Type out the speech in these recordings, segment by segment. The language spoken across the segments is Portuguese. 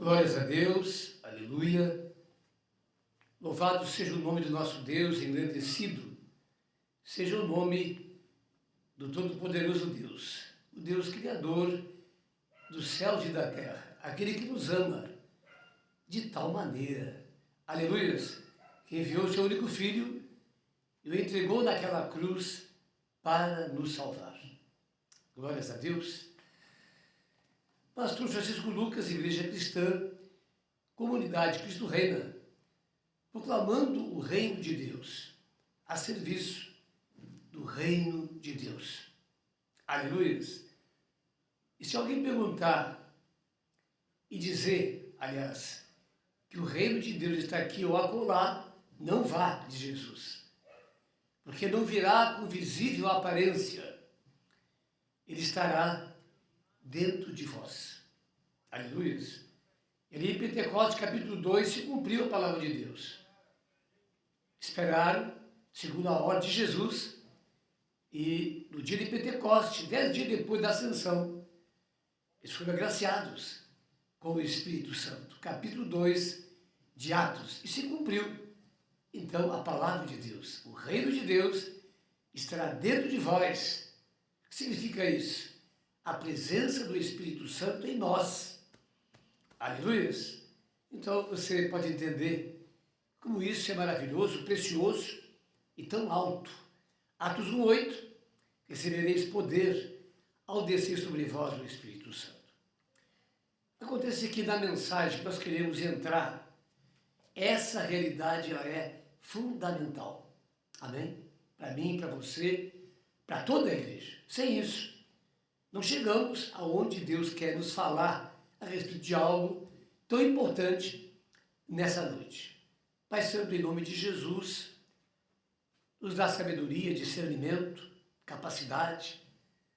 Glórias a Deus, aleluia. Louvado seja o nome do nosso Deus, engrandecido seja o nome do Todo-Poderoso Deus, o Deus Criador dos céus e da terra, aquele que nos ama de tal maneira, aleluias, que enviou o seu único Filho e o entregou naquela cruz para nos salvar. Glórias a Deus. Pastor Francisco Lucas, Igreja Cristã, Comunidade Cristo Reina, proclamando o reino de Deus, a serviço do reino de Deus. Aleluias. E se alguém perguntar e dizer, aliás, que o reino de Deus está aqui ou acolá, não vá de Jesus, porque não virá com visível aparência, ele estará dentro de vós. Aleluias. E ali em Pentecostes, capítulo 2, se cumpriu a palavra de Deus. Esperaram, segundo a ordem de Jesus, e no dia de Pentecostes, 10 dias depois da ascensão, eles foram agraciados com o Espírito Santo. Capítulo 2 de Atos. E se cumpriu, então, a palavra de Deus. O reino de Deus estará dentro de vós. O que significa isso? A presença do Espírito Santo em nós. Aleluias! Então você pode entender como isso é maravilhoso, precioso e tão alto. Atos 1:8, recebereis poder ao descer sobre vós o Espírito Santo. Acontece que na mensagem que nós queremos entrar, essa realidade ela é fundamental. Amém? Para mim, para você, para toda a igreja. Sem isso, não chegamos aonde Deus quer nos falar a respeito de algo tão importante nessa noite. Pai Santo, em nome de Jesus, nos dá sabedoria, discernimento, capacidade,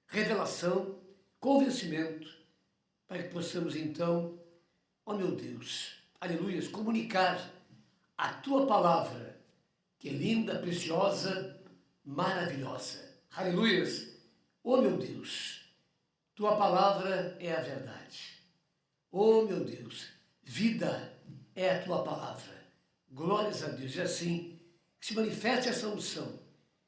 revelação, convencimento, para que possamos então, ó meu Deus, aleluias, comunicar a Tua palavra, que é linda, preciosa, maravilhosa. Aleluias, ó meu Deus, Tua palavra é a verdade. Oh, meu Deus, vida é a Tua palavra. Glórias a Deus. E assim, que se manifeste essa unção,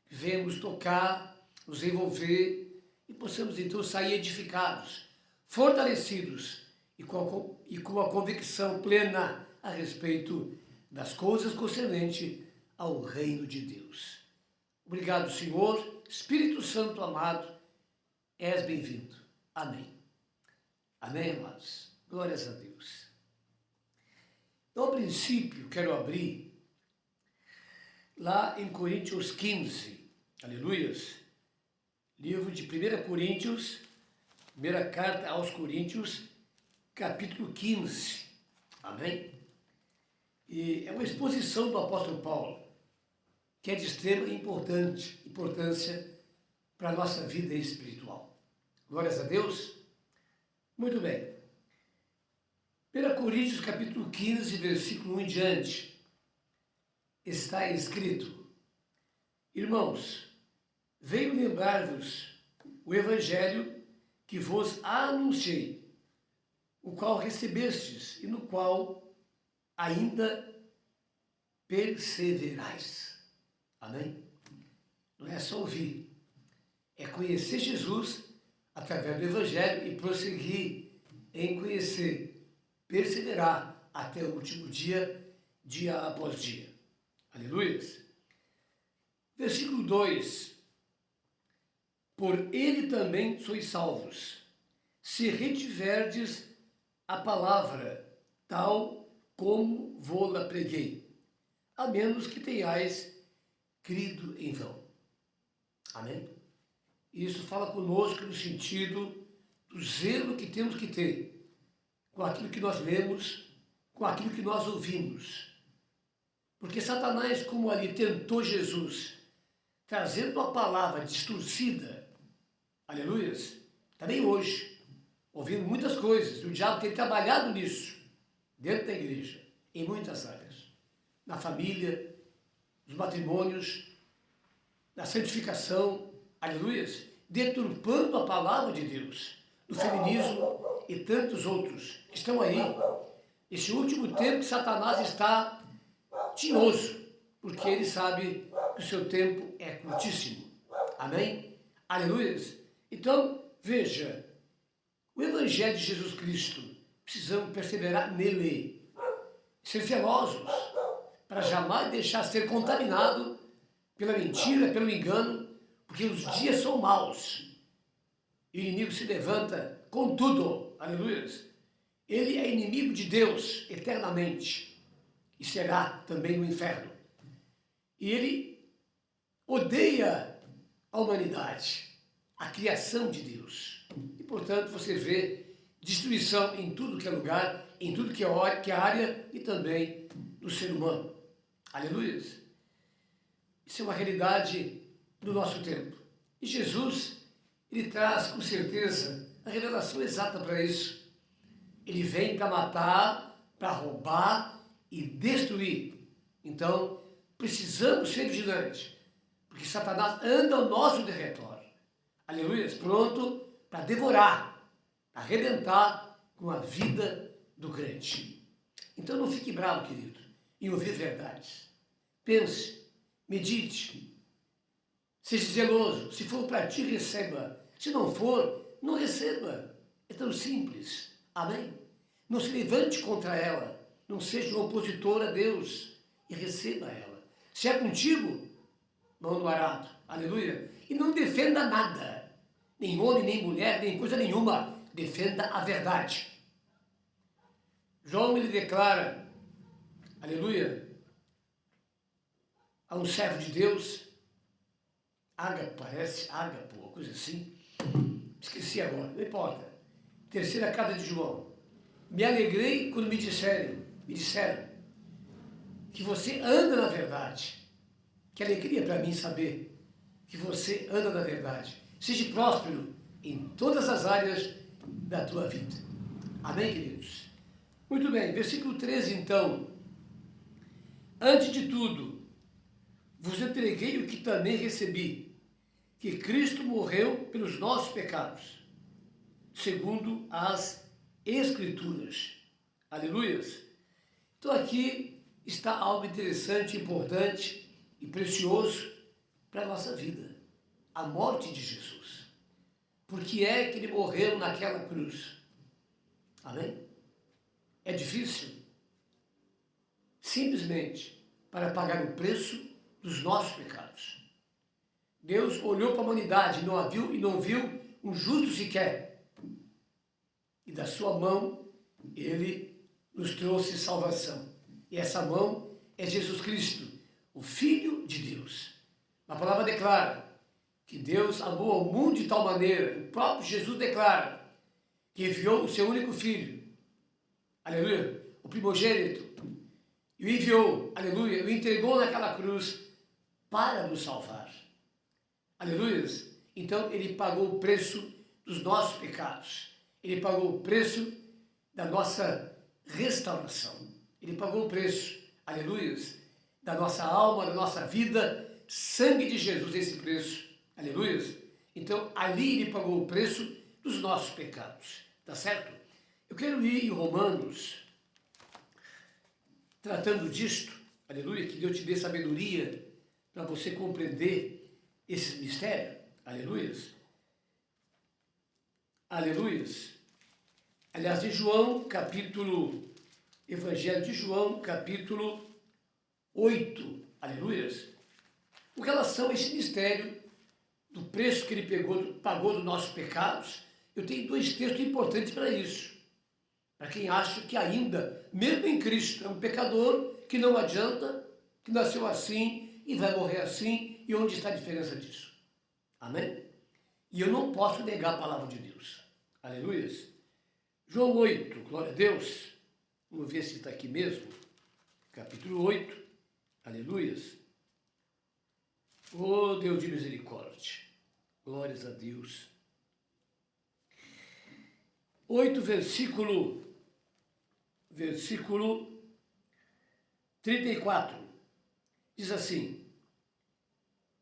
que venhamos tocar, nos envolver e possamos então sair edificados, fortalecidos e com a convicção plena a respeito das coisas concernentes ao reino de Deus. Obrigado, Senhor. Espírito Santo amado, és bem-vindo. Amém. Amém, amados? Glórias a Deus. Então, ao princípio, quero abrir lá em Coríntios 15, aleluias, livro de 1 Coríntios, primeira carta aos Coríntios, capítulo 15, amém? E é uma exposição do apóstolo Paulo, que é de extrema importância para a nossa vida espiritual. Glórias a Deus. Muito bem. 1 Coríntios capítulo 15, versículo 1 em diante, está escrito: Irmãos, venho lembrar-vos o evangelho que vos anunciei, o qual recebestes e no qual ainda perseverais. Amém? Não é só ouvir, é conhecer Jesus através do evangelho e prosseguir em conhecer, perseverar até o último dia, dia após dia. Aleluias. Versículo 2. Por ele também sois salvos, se retiverdes a palavra, tal como vô-la preguei, a menos que tenhais crido em vão. Amém? Isso fala conosco no sentido do zelo que temos que ter com aquilo que nós lemos, com aquilo que nós ouvimos. Porque Satanás, como ali tentou Jesus, trazendo uma palavra distorcida, aleluias, também hoje, ouvindo muitas coisas, o diabo tem trabalhado nisso, dentro da igreja, em muitas áreas, na família, nos matrimônios, na santificação, aleluias, deturpando a palavra de Deus, no feminismo e tantos outros que estão aí Esse último tempo que Satanás está tinhoso, porque ele sabe que o seu tempo é curtíssimo. Amém? Aleluia. Então, veja, o Evangelho de Jesus Cristo, precisamos perseverar nele, ser zelosos, para jamais deixar ser contaminado pela mentira, pelo engano, porque os dias são maus. E o inimigo se levanta com tudo, aleluia. Ele é inimigo de Deus eternamente e será também no inferno. E ele odeia a humanidade, a criação de Deus. E, portanto, você vê destruição em tudo que é lugar, em tudo que é área e também no ser humano. Aleluia. Isso é uma realidade do nosso tempo. E Jesus, ele traz com certeza a revelação exata para isso. Ele vem para matar, para roubar e destruir. Então, precisamos ser vigilantes, porque Satanás anda ao nosso derredor. Aleluia, pronto para devorar, para arrebentar com a vida do crente. Então não fique bravo, querido, em ouvir verdades. Pense, medite, seja zeloso. Se for para ti, receba. Se não for, não receba. É tão simples. Amém? Não se levante contra ela. Não seja um opositor a Deus e receba ela. Se é contigo, mão no arado. Aleluia. E não defenda nada. Nem homem, nem mulher, nem coisa nenhuma. Defenda a verdade. João, ele declara, aleluia, a um servo de Deus, Ágapo, parece, Ágapo, uma coisa assim, esqueci agora, não importa. Terceira carta de João. Me alegrei quando me disseram que você anda na verdade. Que alegria para mim saber que você anda na verdade. Seja próspero em todas as áreas da tua vida. Amém, queridos? Muito bem, versículo 13 então. Antes de tudo, vos entreguei o que também recebi, que Cristo morreu pelos nossos pecados, segundo as Escrituras. Aleluias! Então aqui está algo interessante, importante e precioso para a nossa vida. A morte de Jesus. Por que é que ele morreu naquela cruz? Amém? É difícil? Simplesmente para pagar o preço dos nossos pecados. Deus olhou para a humanidade e não viu um justo sequer. E da sua mão, ele nos trouxe salvação. E essa mão é Jesus Cristo, o Filho de Deus. A palavra declara que Deus amou ao mundo de tal maneira, o próprio Jesus declara, que enviou o seu único Filho, aleluia, o primogênito, e o enviou, aleluia, o entregou naquela cruz para nos salvar. Aleluia. Então ele pagou o preço dos nossos pecados. Ele pagou o preço da nossa restauração. Ele pagou o preço, aleluia, da nossa alma, da nossa vida. Sangue de Jesus, esse preço. Aleluia. Então ali ele pagou o preço dos nossos pecados. Tá certo? Eu quero ir em Romanos, tratando disto, aleluia, que Deus te dê sabedoria para você compreender esse mistério, aleluias, aleluias. Aliás, em João, Evangelho de João, capítulo 8, aleluias, com relação a esse mistério do preço que ele pagou dos nossos pecados, eu tenho dois textos importantes para isso. Para quem acha que ainda, mesmo em Cristo, é um pecador que não adianta, que nasceu assim e vai morrer assim, e onde está a diferença disso? Amém? E eu não posso negar a palavra de Deus. Aleluia. João 8, glória a Deus. Vamos ver se está aqui mesmo. Capítulo 8, aleluia. Oh, Deus de misericórdia. Glórias a Deus. 8, versículo 34. Diz assim: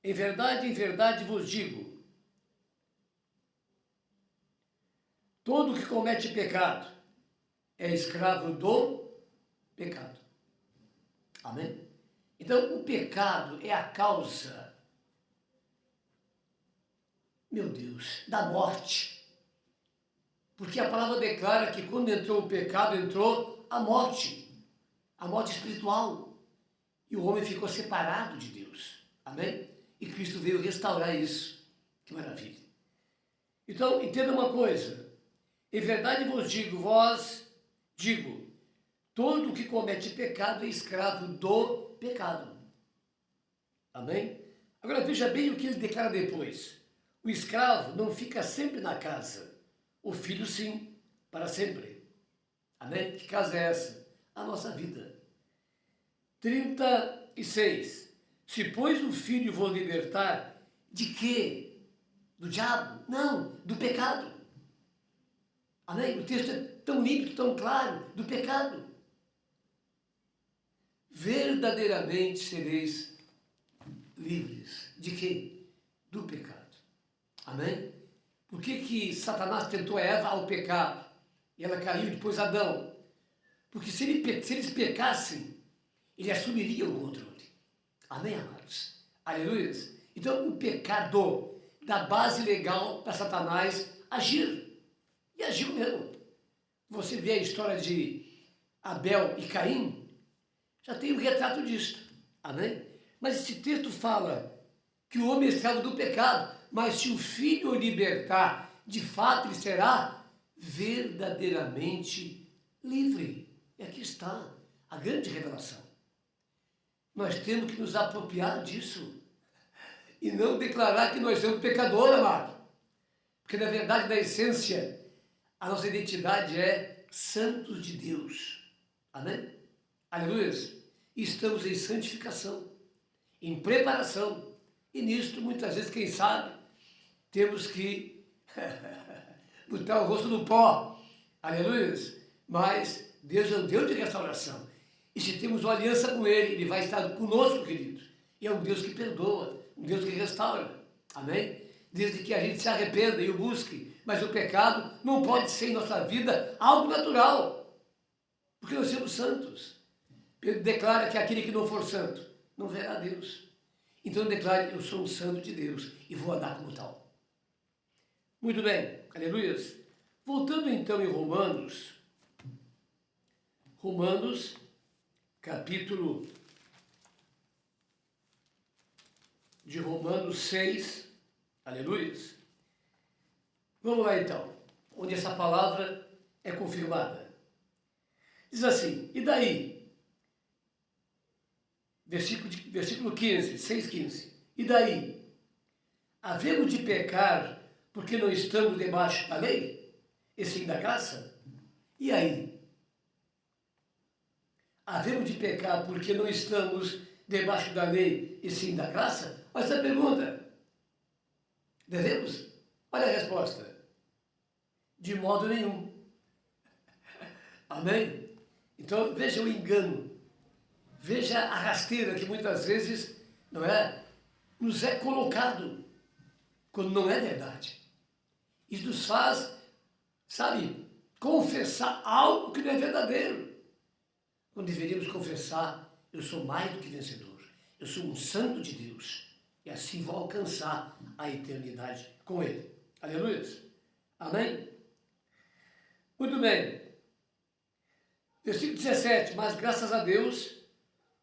em verdade vos digo, todo que comete pecado é escravo do pecado. Amém? Então, o pecado é a causa, meu Deus, da morte. Porque a palavra declara que quando entrou o pecado, entrou a morte espiritual. E o homem ficou separado de Deus. Amém? E Cristo veio restaurar isso. Que maravilha. Então, entenda uma coisa. Em verdade vos digo, todo que comete pecado é escravo do pecado. Amém? Agora veja bem o que ele declara depois. O escravo não fica sempre na casa. O filho sim, para sempre. Amém? Que casa é essa? A nossa vida. 36. Se, pois, o filho vos libertar, de quê? Do diabo? Não, do pecado. Amém? O texto é tão límpido, tão claro, do pecado. Verdadeiramente sereis livres. De quê? Do pecado. Amém? Por que Satanás tentou Eva ao pecado? E ela caiu depois Adão? Porque se eles pecassem, ele assumiria o controle. Amém, amados? Aleluia. Então, o pecado dá base legal para Satanás agir. E agiu mesmo. Você vê a história de Abel e Caim, já tem um retrato disso. Amém? Mas esse texto fala que o homem é escravo do pecado, mas se o filho o libertar, de fato ele será verdadeiramente livre. E aqui está a grande revelação. Nós temos que nos apropriar disso e não declarar que nós somos pecadores, amado. Porque na verdade, na essência, a nossa identidade é santos de Deus. Amém? Aleluia. E estamos em santificação, em preparação. E nisto, muitas vezes, quem sabe, temos que botar o rosto no pó. Aleluia. Mas Deus é um Deus de restauração. E se temos uma aliança com Ele, Ele vai estar conosco, querido. E é um Deus que perdoa, um Deus que restaura. Amém? Desde que a gente se arrependa e o busque. Mas o pecado não pode ser em nossa vida algo natural. Porque nós somos santos. Pedro declara que aquele que não for santo não verá Deus. Então declare, eu sou um santo de Deus e vou andar como tal. Muito bem, aleluia. Voltando então em Romanos, capítulo de Romanos 6, aleluia. Vamos lá então, onde essa palavra é confirmada. Diz assim, e daí? Versículo 15, 6,15. E daí? Havemos de pecar porque não estamos debaixo da lei? E sim da graça? E aí? Havemos de pecar porque não estamos debaixo da lei e sim da graça? Olha essa pergunta. Devemos? Olha a resposta. De modo nenhum. Amém? Então veja o engano. Veja a rasteira que muitas vezes, não é, nos é colocado, quando não é verdade. Isso nos faz, sabe, confessar algo que não é verdadeiro. Quando deveríamos confessar, eu sou mais do que vencedor. Eu sou um santo de Deus. E assim vou alcançar a eternidade com Ele. Aleluia. Amém? Muito bem. Versículo 17. Mas graças a Deus,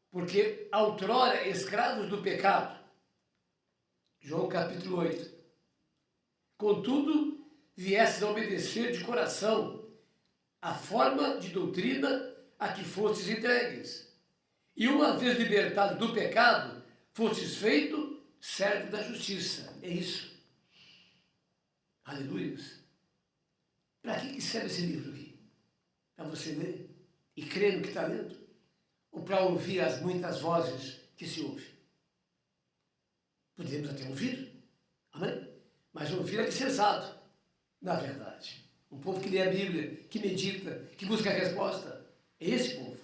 porque outrora escravos do pecado. João capítulo 8. Contudo, viestes a obedecer de coração a forma de doutrina a que fostes entregues. E uma vez libertado do pecado, fostes feito servo da justiça. É isso. Aleluia. Para que serve esse livro aqui? Para você ler e crer no que está lendo? Ou para ouvir as muitas vozes que se ouve? Podemos até ouvir, amém? Mas ouvir é licenciado, na verdade. Um povo que lê a Bíblia, que medita, que busca a resposta. É esse povo.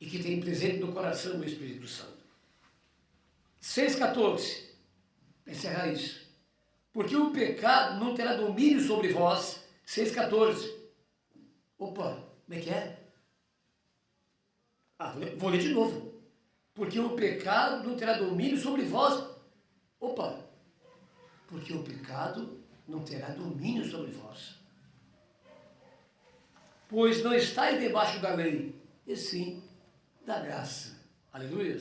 E que tem presente no coração o Espírito Santo. 6,14. Para encerrar isso. Porque o pecado não terá domínio sobre vós. 6,14. Opa, como é que é? Vou ler de novo. Porque o pecado não terá domínio sobre vós. Opa! Porque o pecado não terá domínio sobre vós. Pois não estáis debaixo da lei, e sim da graça. Aleluia.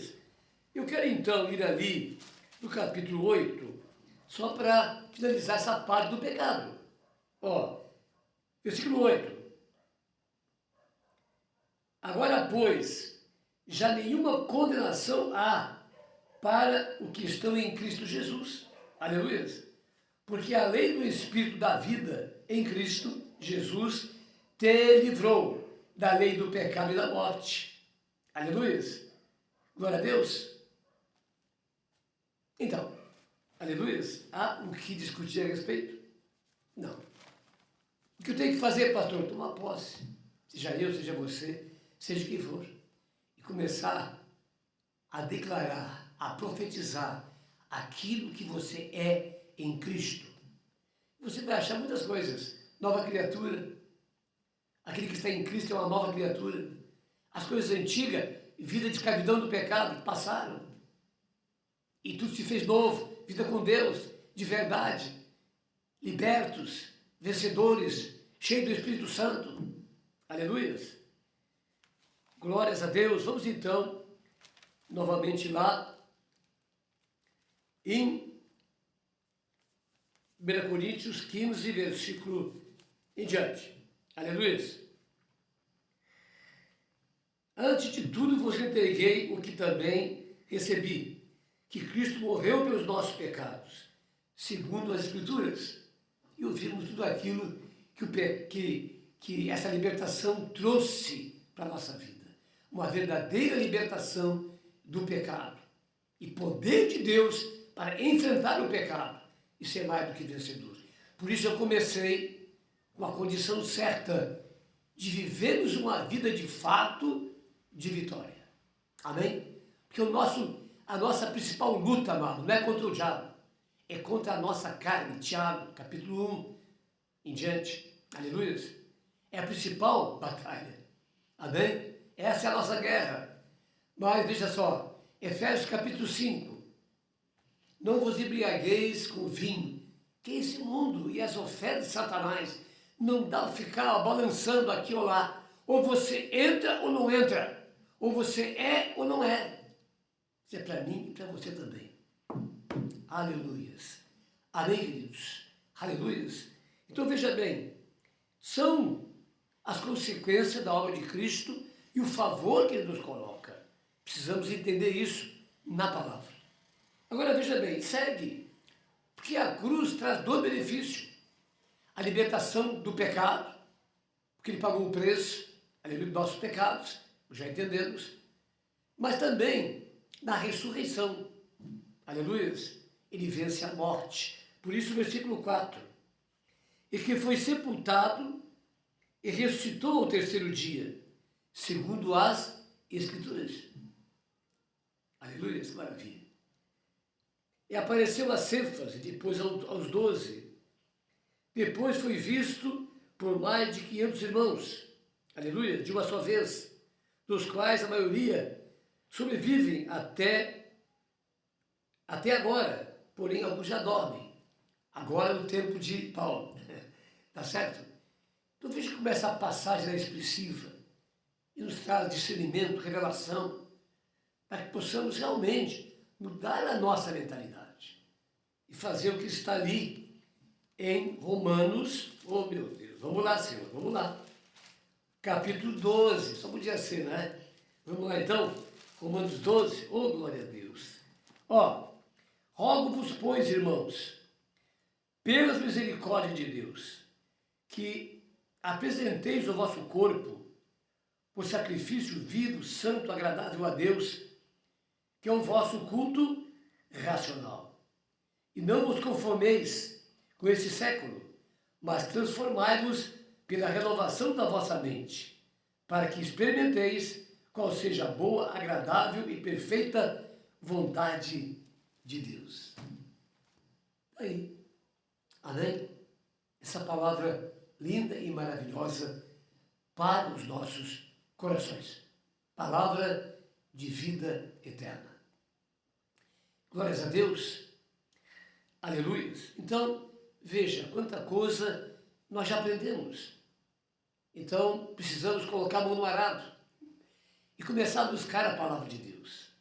Eu quero então ir ali no capítulo 8, só para finalizar essa parte do pecado. Ó, versículo 8. Agora, pois, já nenhuma condenação há para os que estão em Cristo Jesus. Aleluia. Porque a lei do Espírito da vida em Cristo Jesus te livrou da lei do pecado e da morte. Aleluia. Glória a Deus. Então, aleluia. Há o que discutir a respeito? Não. O que eu tenho que fazer, pastor? Tomar posse. Seja eu, seja você, seja quem for. E começar a declarar, a profetizar aquilo que você é em Cristo. Você vai achar muitas coisas. Nova criatura. Aquele que está em Cristo é uma nova criatura. As coisas antigas, vida de escravidão do pecado, passaram. E tudo se fez novo. Vida com Deus, de verdade. Libertos, vencedores, cheios do Espírito Santo. Aleluia. Glórias a Deus. Vamos então, novamente lá, em 1 Coríntios 15, versículo em diante. Aleluia. Antes de tudo vos entreguei o que também recebi, que Cristo morreu pelos nossos pecados, segundo as Escrituras. E ouvimos tudo aquilo que essa libertação trouxe para a nossa vida. Uma verdadeira libertação do pecado. E poder de Deus para enfrentar o pecado e ser mais do que vencedor. Por isso eu comecei com a condição certa de vivermos uma vida de fato de vitória. Amém? Porque a nossa principal luta, amado, não é contra o diabo, é contra a nossa carne. Tiago, capítulo 1, em diante. Aleluia. É a principal batalha. Amém? Essa é a nossa guerra. Mas veja só, Efésios capítulo 5. Não vos embriagueis com vinho, que esse mundo e as ofertas de Satanás não dá ficar balançando aqui ou lá. Ou você entra ou não entra. Ou você é ou não é. Isso é para mim e para você também. Aleluias. Amém, queridos? Aleluias. Então veja bem, são as consequências da obra de Cristo e o favor que Ele nos coloca. Precisamos entender isso na palavra. Agora veja bem, segue, porque a cruz traz dois benefícios. A libertação do pecado, porque Ele pagou o preço, aleluia, dos nossos pecados, já entendemos, mas também na ressurreição, aleluia, Ele vence a morte. Por isso o versículo 4, e que foi sepultado e ressuscitou ao terceiro dia, segundo as Escrituras. Aleluia, maravilha. E apareceu a Cefas, depois aos 12. Depois foi visto por mais de 500 irmãos, aleluia, de uma só vez, dos quais a maioria sobrevivem até agora, porém alguns já dormem. Agora é o tempo de Paulo, tá certo? Então veja como essa passagem é expressiva e nos traz discernimento, revelação, para que possamos realmente mudar a nossa mentalidade e fazer o que está ali em Romanos. Oh meu Deus, vamos lá, Senhor, vamos lá. Capítulo 12, só podia ser, né? Vamos lá então, Romanos 12, oh glória a Deus. Ó, rogo-vos, pois, irmãos, pelas misericórdias de Deus, que apresenteis o vosso corpo por sacrifício vivo, santo, agradável a Deus, que é o vosso culto racional. E não vos conformeis com esse século, mas transformai-vos pela renovação da vossa mente, para que experimenteis qual seja a boa, agradável e perfeita vontade de Deus. Aí, amém? Essa palavra linda e maravilhosa para os nossos corações. palavra de vida eterna. Glórias a Deus, aleluia. Então, veja quanta coisa nós já aprendemos. Então, precisamos colocar a mão no arado e começar a buscar a palavra de Deus.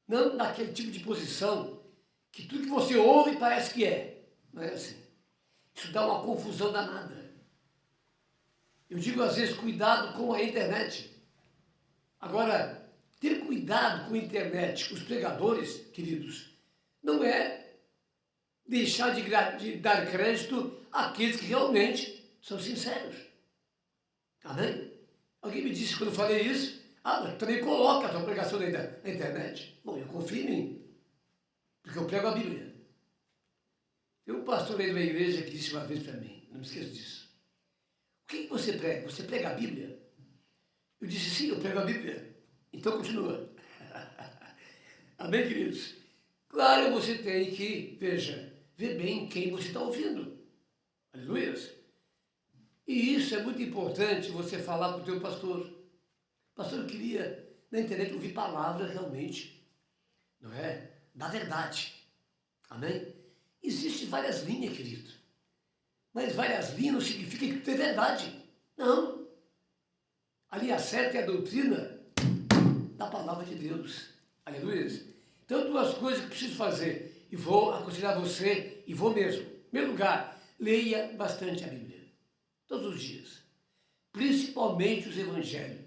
Não naquele tipo de posição que tudo que você ouve parece que é. Não é assim. Isso dá uma confusão danada. Eu digo às vezes, cuidado com a internet. Agora, ter cuidado com a internet, com os pregadores, queridos, não é deixar de dar crédito àqueles que realmente são sinceros. Amém? Alguém me disse quando eu falei isso, mas também coloca a tua pregação na internet. Bom, eu confio em mim, porque eu prego a Bíblia. Tem um pastor aí de uma igreja que disse uma vez para mim, não me esqueço disso. O que você prega? Você prega a Bíblia? Eu disse, sim, eu prego a Bíblia. Então continua. Amém, queridos? Claro, você tem que, veja, ver bem quem você está ouvindo. Aleluia. E isso é muito importante você falar com o teu pastor. Pastor, eu queria na internet ouvir palavra realmente, não é? Da verdade. Amém? Existem várias linhas, querido. Mas várias linhas não significa que tudo é verdade. Não. A linha certa é a doutrina da palavra de Deus. Aleluia. Então, duas coisas que eu preciso fazer. E vou aconselhar você, e vou mesmo. Em primeiro lugar, leia bastante a Bíblia. Todos os dias. Principalmente os evangelhos.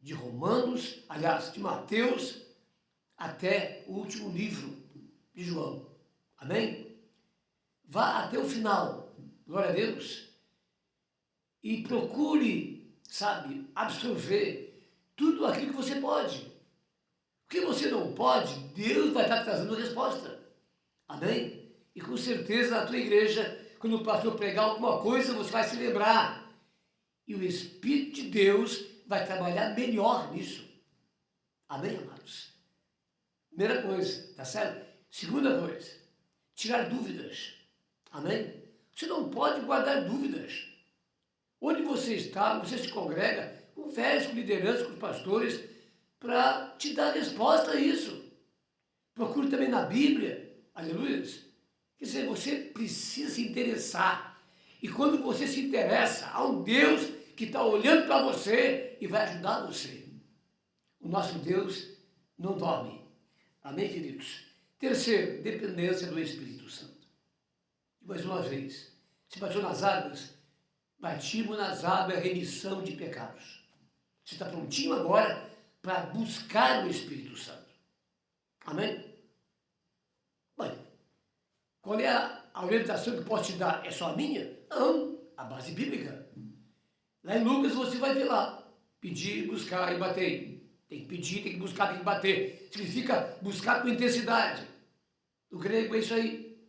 De Romanos, aliás, de Mateus, até o último livro de João. Amém? Vá até o final. Glória a Deus. E procure, sabe, absorver tudo aquilo que você pode. O que você não pode, Deus vai estar trazendo resposta. Amém? E com certeza na tua igreja, quando o pastor pregar alguma coisa, você vai se lembrar. E o Espírito de Deus vai trabalhar melhor nisso. Amém, amados? Primeira coisa, tá certo? Segunda coisa, tirar dúvidas. Amém? Você não pode guardar dúvidas. Onde você está, você se congrega, converse com liderança, com os pastores, para te dar resposta a isso. Procure também na Bíblia, aleluia. Quer dizer, você precisa se interessar. E quando você se interessa, há um Deus que está olhando para você e vai ajudar você. O nosso Deus não dorme. Amém, queridos? Terceiro, dependência do Espírito Santo. Mais uma vez, se bateu nas águas, batismo nas águas é remissão de pecados. Você está prontinho agora para buscar o Espírito Santo. Amém? Bem, qual é a orientação que eu posso te dar? É só a minha? Não, a base bíblica. Lá em Lucas você vai ver lá, pedir, buscar e bater. Tem que pedir, tem que buscar, tem que bater. Significa buscar com intensidade. O grego é isso aí.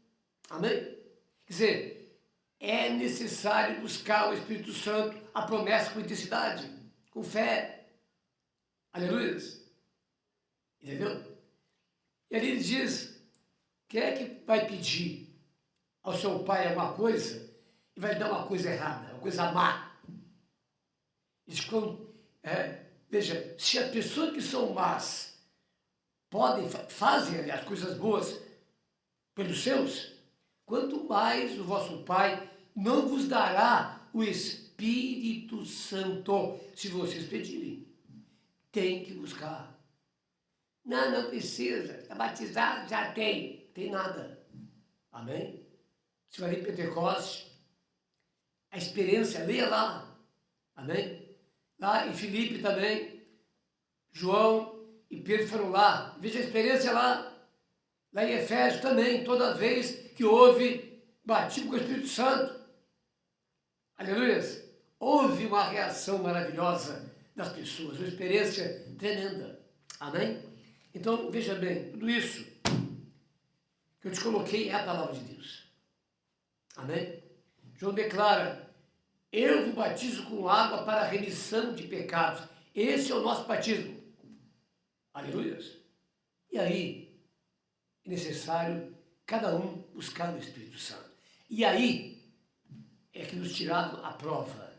Amém? Quer dizer, é necessário buscar o Espírito Santo, a promessa com intensidade, com fé. Aleluia. Entendeu? E ali ele diz, quem é que vai pedir ao seu pai alguma coisa e vai dar uma coisa errada, uma coisa má? Diz, veja, se as pessoas que são más fazem, aliás, coisas boas pelos seus, quanto mais o vosso Pai não vos dará o Espírito Santo, se vocês pedirem. Tem que buscar. Não precisa, está batizado, já tem nada. Amém? Você vai ler Pentecostes, a experiência, leia lá. Amém? Lá em Filipe também, João e Pedro foram lá. Veja a experiência lá. Lá em Efésios também, toda vez que houve batismo com o Espírito Santo. Aleluia! Houve uma reação maravilhosa das pessoas, uma experiência tremenda. Amém? Então, veja bem, tudo isso que eu te coloquei é a palavra de Deus. Amém? João declara, eu vos batizo com água para a remissão de pecados. Esse é o nosso batismo. Aleluia! E aí, é necessário cada um buscar o Espírito Santo. E aí é que nos tirado a prova.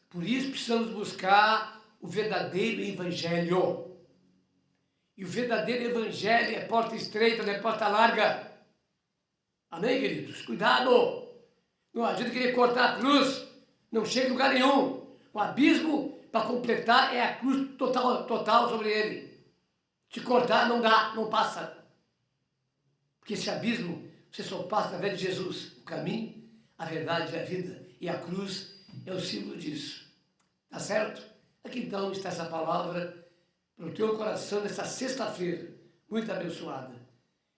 Por isso precisamos buscar o verdadeiro evangelho. E o verdadeiro evangelho é porta estreita, não é porta larga. Amém, queridos? Cuidado! Não adianta querer cortar a cruz, não chega em lugar nenhum. O abismo, para completar, é a cruz total sobre ele. Se cortar, não dá, não passa. Porque esse abismo, você só passa através de Jesus. O caminho, a verdade e a vida. E a cruz é o símbolo disso. Tá certo? Aqui então está essa palavra para o teu coração nesta sexta-feira, muito abençoada.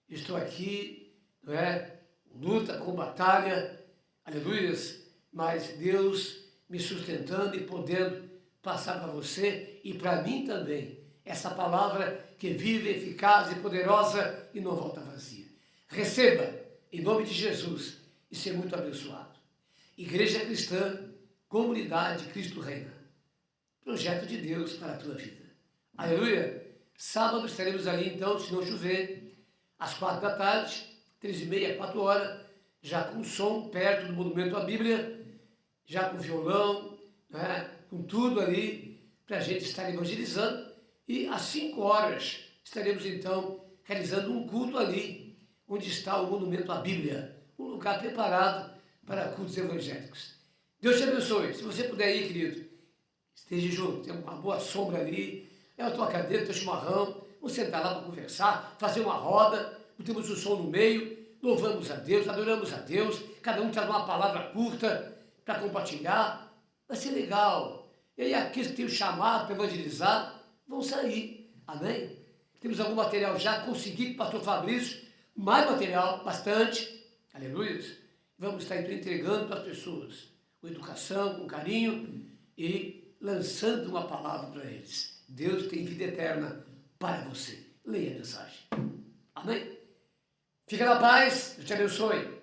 Estou aqui, não é? Luta com batalha, aleluias, mas Deus me sustentando e podendo passar para você e para mim também essa palavra que é viva, eficaz e poderosa e não volta vazia. Receba, em nome de Jesus, e ser muito abençoado. Igreja Cristã, Comunidade Cristo Reina. Projeto de Deus para a tua vida. Aleluia! Sábado estaremos ali então, se não chover, às 4 da tarde, 3h30, 4 horas, já com som perto do Monumento à Bíblia, já com violão, né, com tudo ali, para a gente estar evangelizando. E às 5 horas estaremos então realizando um culto ali, onde está o Monumento à Bíblia, um lugar preparado para cultos evangélicos. Deus te abençoe. Se você puder ir, querido, esteja junto, tem uma boa sombra ali, é a tua cadeira, teu chimarrão, vamos sentar lá para conversar, fazer uma roda, temos o som no meio, louvamos a Deus, adoramos a Deus, cada um traz uma palavra curta para compartilhar, vai ser legal. E aí aqueles que têm o chamado para evangelizar, vão sair, amém? Temos algum material já, consegui com o pastor Fabrício, mais material, bastante, aleluia. Vamos estar então entregando para as pessoas, com educação, com carinho e lançando uma palavra para eles. Deus tem vida eterna para você. Leia a mensagem. Amém? Fica na paz, Deus te abençoe.